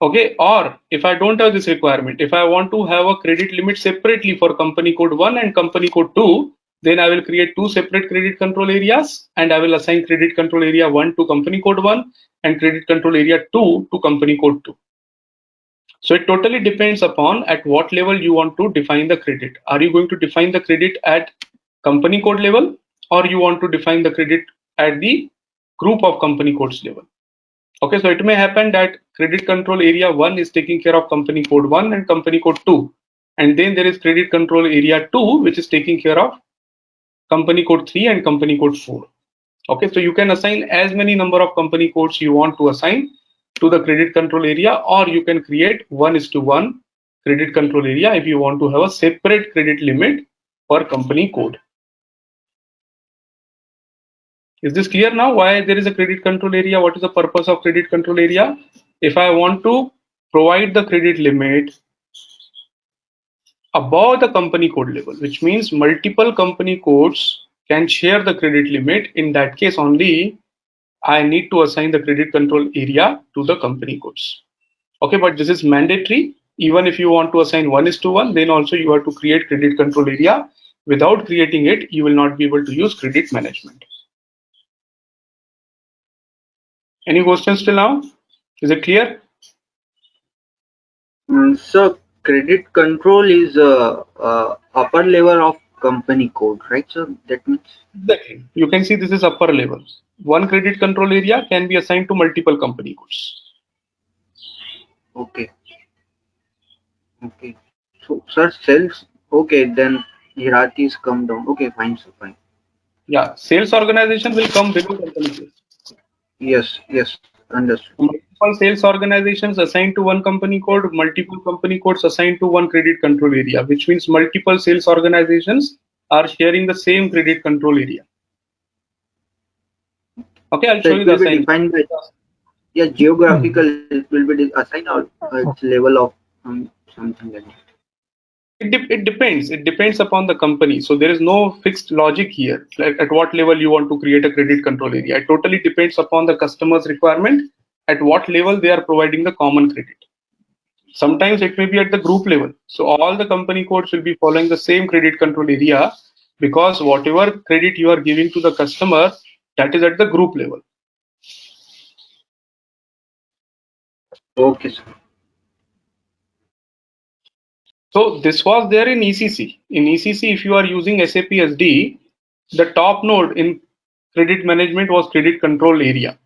Okay, or if I don't have this requirement, if I want to have a credit limit separately for company code 1 and company code 2, then I will create two separate credit control areas and I will assign credit control area 1 to company code 1 and credit control area 2 to company code 2. So it totally depends upon at what level you want to define the credit. Are you going to define the credit at company code level, or you want to define the credit at the group of company codes level? Okay, so it may happen that credit control area 1 is taking care of company code 1 and company code 2. And then there is credit control area 2, which is taking care of company code 3 and company code 4. Okay, so you can assign as many number of company codes you want to assign to the credit control area, or you can create 1:1 credit control area if you want to have a separate credit limit per company code. Is this clear now why there is a credit control area? What is the purpose of credit control area? If I want to provide the credit limit above the company code level, which means multiple company codes can share the credit limit, in that case only I need to assign the credit control area to the company codes. Okay, but this is mandatory. Even if you want to assign 1:1, then also you have to create credit control area. Without creating it, you will not be able to use credit management. Any questions till now? Is it clear? So credit control is upper level of company code, right? So that means Exactly. You can see this is upper level. One credit control area can be assigned to multiple company codes. okay, okay. So sir, sales. Okay, then hierarchies come down. Okay, fine, so fine. Yeah, sales organization will come below company codes. Yes, yes, understood. Multiple sales organizations assigned to one company code, multiple company codes assigned to one credit control area, which means multiple sales organizations are sharing the same credit control area. Okay, I'll So show it you the will be assignment. defined by yeah geographical. It will be assigned or its level of something like that. It depends. It depends upon the company. So there is no fixed logic here. Like at what level you want to create a credit control area. It totally depends upon the customer's requirement. At what level they are providing the common credit. Sometimes it may be at the group level. So all the company codes will be following the same credit control area, because whatever credit you are giving to the customer, that is at the group level. Okay, sir. So this was there in ECC. In ECC, if you are using SAP SD, the top node in credit management was credit control area.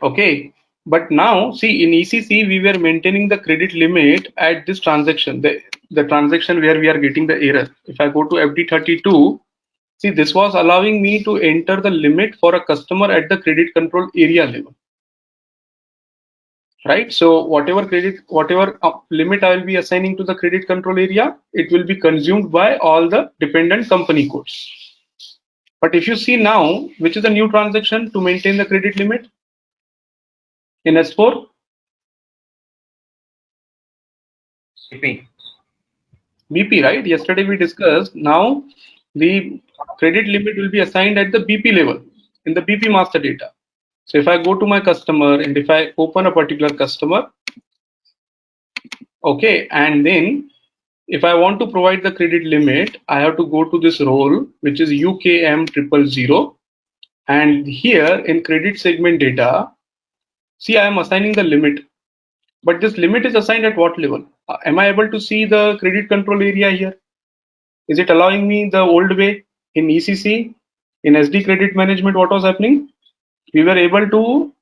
Okay. But now, see, in ECC, we were maintaining the credit limit at this transaction, the transaction where we are getting the error. If I go to FD32, see, this was allowing me to enter the limit for a customer at the credit control area level. Right? So whatever limit I will be assigning to the credit control area, it will be consumed by all the dependent company codes. But if you see now, which is a new transaction to maintain the credit limit in S4? CP. BP, right? Yesterday we discussed. Now the credit limit will be assigned at the BP level in the BP master data. So if I go to my customer and if I open a particular customer, okay, and then if I want to provide the credit limit, I have to go to this role, which is UKM000. And here in credit segment data, see, I am assigning the limit. But this limit is assigned at what level? Am I able to see the credit control area here? Is it allowing me the old way in ECC, in SD credit management? What was happening? We were able to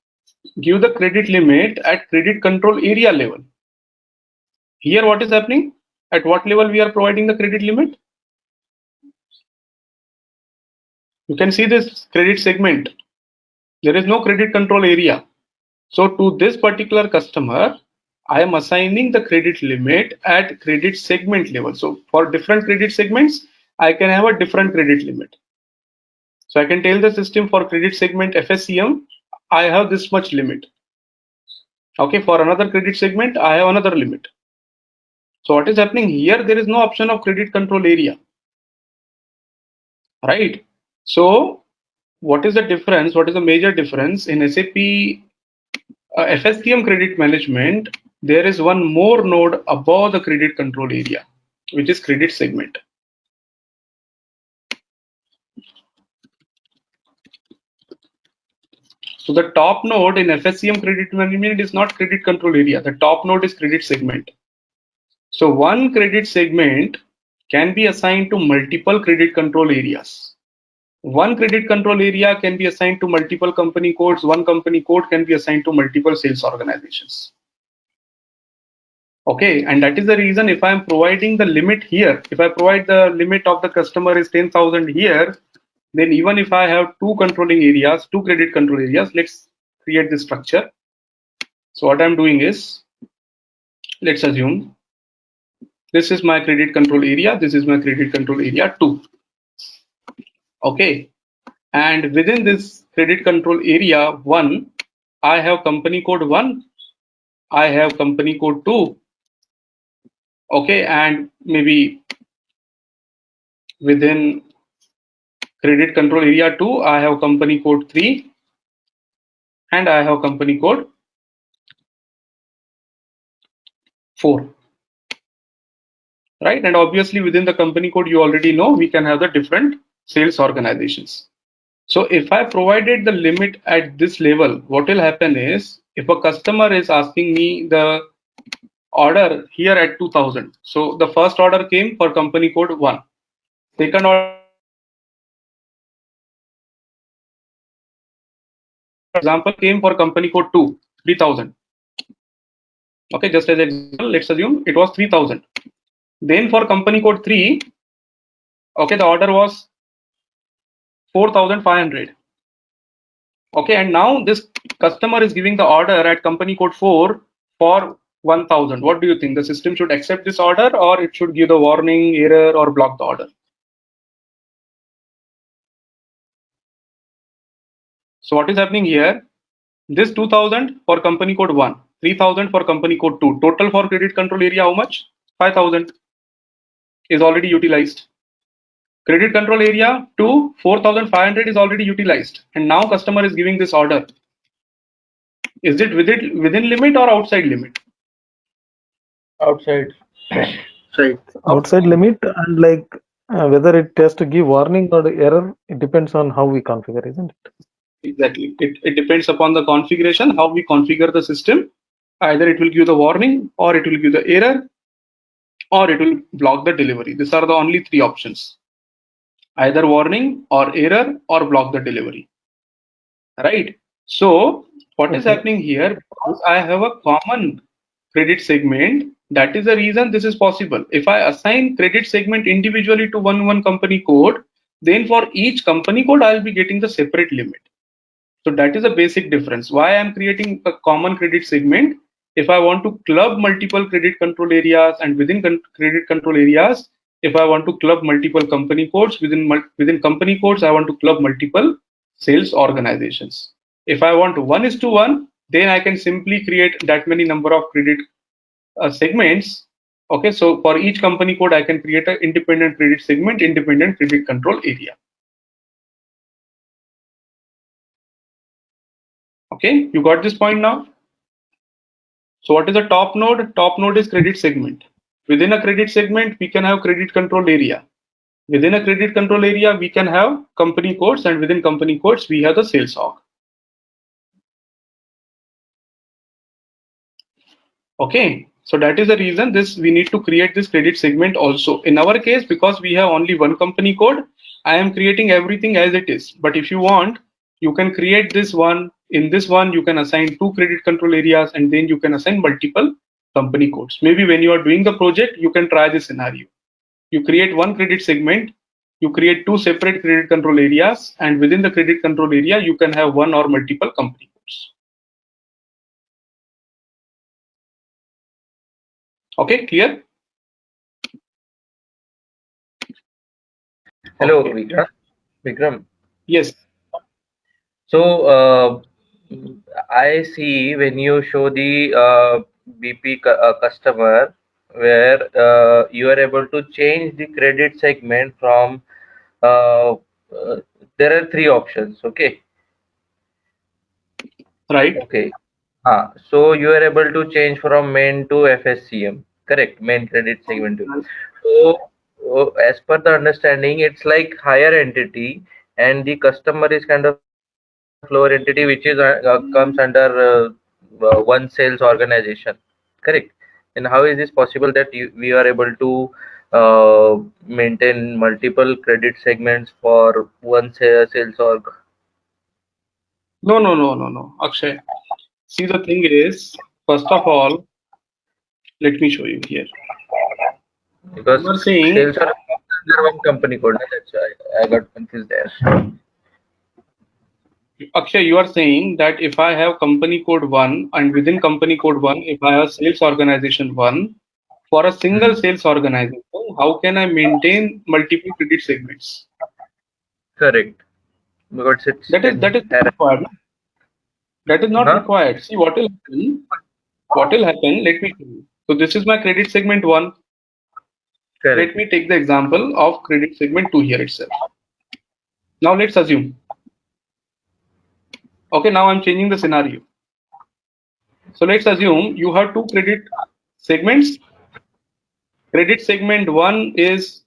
give the credit limit at credit control area level. Here, what is happening? At what level we are providing the credit limit? You can see this credit segment. There is no credit control area. So to this particular customer, I am assigning the credit limit at credit segment level. So for different credit segments, I can have a different credit limit. So I can tell the system for credit segment FSCM, I have this much limit. Okay, for another credit segment, I have another limit. So what is happening here? There is no option of credit control area, right? So what is the difference? What is the major difference in SAP FSCM credit management, there is one more node above the credit control area, which is credit segment. So the top node in FSCM credit management is not credit control area. The top node is credit segment. So one credit segment can be assigned to multiple credit control areas. One credit control area can be assigned to multiple company codes. One company code can be assigned to multiple sales organizations. Okay, and that is the reason if I am providing the limit here, if I provide the limit of the customer is 10,000 here, then even if I have two controlling areas, two credit control areas, let's create this structure. So what I'm doing is, let's assume this is my credit control area, this is my credit control area 2. Okay, and within this credit control area 1, I have company code 1, I have company code 2. Okay, and maybe within credit control area 2, I have company code 3 and I have company code 4. Right? And obviously within the company code, you already know we can have the different sales organizations. So if I provided the limit at this level, what will happen is if a customer is asking me the order here at 2000. So the first order came for company code 1. Second order example came for company code 2, 3000. Okay, just as example, let's assume it was 3000. Then for company code 3, okay, the order was 4500. Okay, and now this customer is giving the order at company code 4 for 1000. What do you think? The system should accept this order or it should give the warning, error, or block the order? So what is happening here? This 2000 for company code 1, 3000 for company code 2. Total for credit control area, how much? 5000 is already utilized. Credit control area 2, 4500 is already utilized. And now customer is giving this order. Is it within limit or outside limit? Outside. Outside limit, and like whether it has to give warning or error, it depends on how we configure, isn't it? Exactly. It depends upon the configuration, how we configure the system. Either it will give the warning, or it will give the error, or it will block the delivery. These are the only three options. Either warning or error or block the delivery. Right? So what is happening here? Because I have a common credit segment, that is the reason this is possible. If I assign credit segment individually to one company code, then for each company code, I'll be getting the separate limit. So that is a basic difference. Why I'm creating a common credit segment? If I want to club multiple credit control areas, and within credit control areas, if I want to club multiple company codes, within company codes, I want to club multiple sales organizations. If I want 1:1, then I can simply create that many number of credit segments. Okay, so for each company code, I can create an independent credit segment, independent credit control area. Okay, you got this point now? So what is the top node? Top node is credit segment. Within a credit segment, we can have credit control area. Within a credit control area, we can have company codes, and within company codes, we have the sales org. Okay, so that is the reason we need to create this credit segment also. In our case, because we have only one company code, I am creating everything as it is. But if you want, you can create this one. In this one, you can assign two credit control areas, and then you can assign multiple company codes. Maybe when you are doing the project, you can try this scenario. You create one credit segment, you create two separate credit control areas, and within the credit control area, you can have one or multiple company codes. Okay, clear? Hello, Okay. Vikram. Yes. So I see when you show the BP customer where you are able to change the credit segment from there are three options. Okay. Right. Okay. So you are able to change from main to FSCM, correct? Main credit segment to. So as per the understanding, it's like higher entity, and the customer is kind of lower entity, which is comes under one sales organization, correct? And how is this possible that we are able to maintain multiple credit segments for one sales org? No, Akshay. See, the thing is, first of all, let me show you here. Because You are saying, sales org comes under one company code, na, that's why I got confused there. Akshay, you are saying that if I have company code 1 and within company code 1, if I have sales organization 1, for a single Hmm. sales organization, how can I maintain multiple credit segments? Correct. Because it's That is not inherent. required. That is not Huh? required. See what will happen. What will happen? Let me show you. So this is my credit segment 1. Let Correct. me take the example of credit segment 2 here itself. Now let's assume. Okay, now I'm changing the scenario. So let's assume you have two credit segments. Credit segment 1 is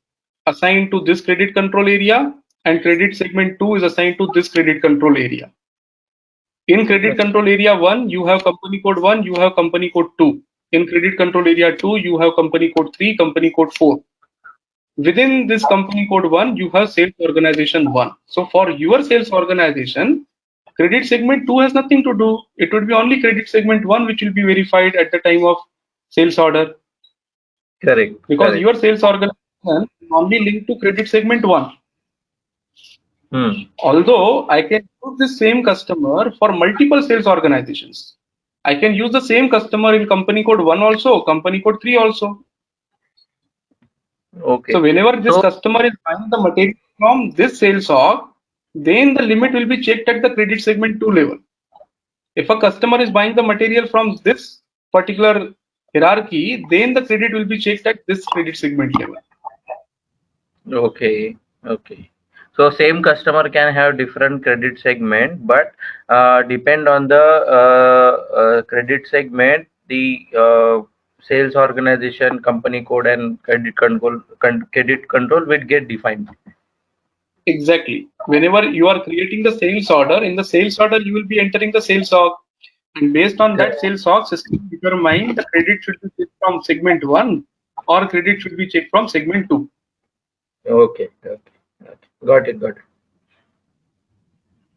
assigned to this credit control area, and credit segment 2 is assigned to this credit control area. In credit control area 1, you have company code 1, you have company code 2. In credit control area 2, you have company code 3, company code 4. Within this company code 1, you have sales organization 1. So for your sales organization, credit segment 2 has nothing to do. It would be only credit segment 1 which will be verified at the time of sales order, Correct. because Correct. your sales organization is only linked to credit segment 1. Hmm. Although I can use the same customer for multiple sales organizations. I can use the same customer in company code 1 also, company code 3 also. So Okay. whenever this So customer is buying the material from this sales org, then the limit will be checked at the credit segment 2 level. If a customer is buying the material from this particular hierarchy, then the credit will be checked at this credit segment level. okay. Okay. So same customer can have different credit segment, but depend on the credit segment, the sales organization, company code, and credit control will get defined. Exactly. Whenever you are creating the sales order, in the sales order, you will be entering the sales org. And based on that Correct. sales org system, determine the credit should be checked from segment 1 or credit should be checked from segment 2. Okay. Okay. Okay. Got it. Got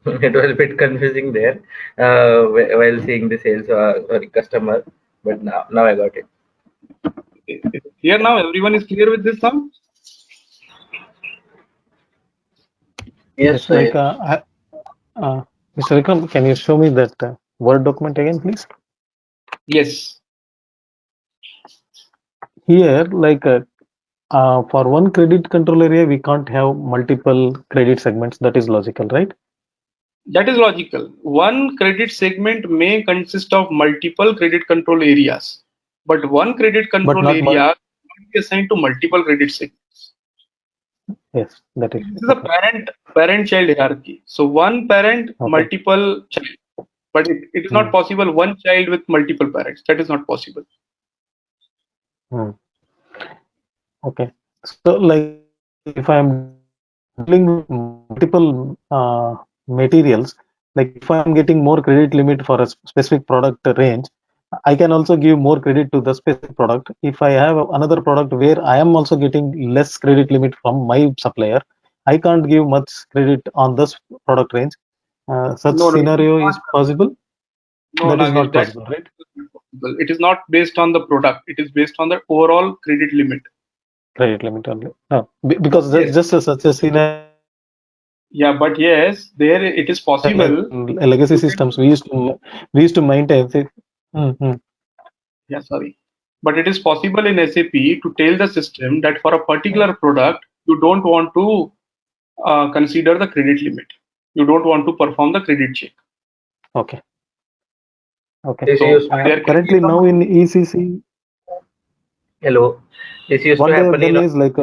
it. It was a bit confusing there while seeing the sales sorry, customer, but now I got it. Here now, everyone is clear with this now? Yes, Yes, sir. Mr. Vikram, can you show me that Word document again, please? Yes. Here, for one credit control area, we can't have multiple credit segments. That is logical, right? That is logical. One credit segment may consist of multiple credit control areas, but one credit But control not area will be assigned to multiple credit segments. yes, that is This is a okay. parent-child hierarchy. So one parent, Okay. multiple child, but it is not Hmm. possible one child with multiple parents. That is not possible. Hmm. Okay. So, like, if I am dealing with multiple materials, like if I am getting more credit limit for a specific product range, I can also give more credit to the specific product. If I have another product where I am also getting less credit limit from my supplier, I can't give much credit on this product range. Such No, it is scenario not. is possible. No, That is Nagesh, not that possible, right? is not possible. It is not based on the product. It is based on the overall credit limit. Credit limit only. No, because Yes. just such a scenario is not possible in Yeah, but yes, there it is like in possible legacy to tell systems. the We used to maintain. Hmm. Yeah, sorry. But it is possible in SAP to tell the system that for a particular product, you don't want to consider the credit limit. You don't want to perform the credit check. Okay. Okay. This So used to there happen. can be Currently now some. in ECC, Hello. This used to what they have happen done in. is like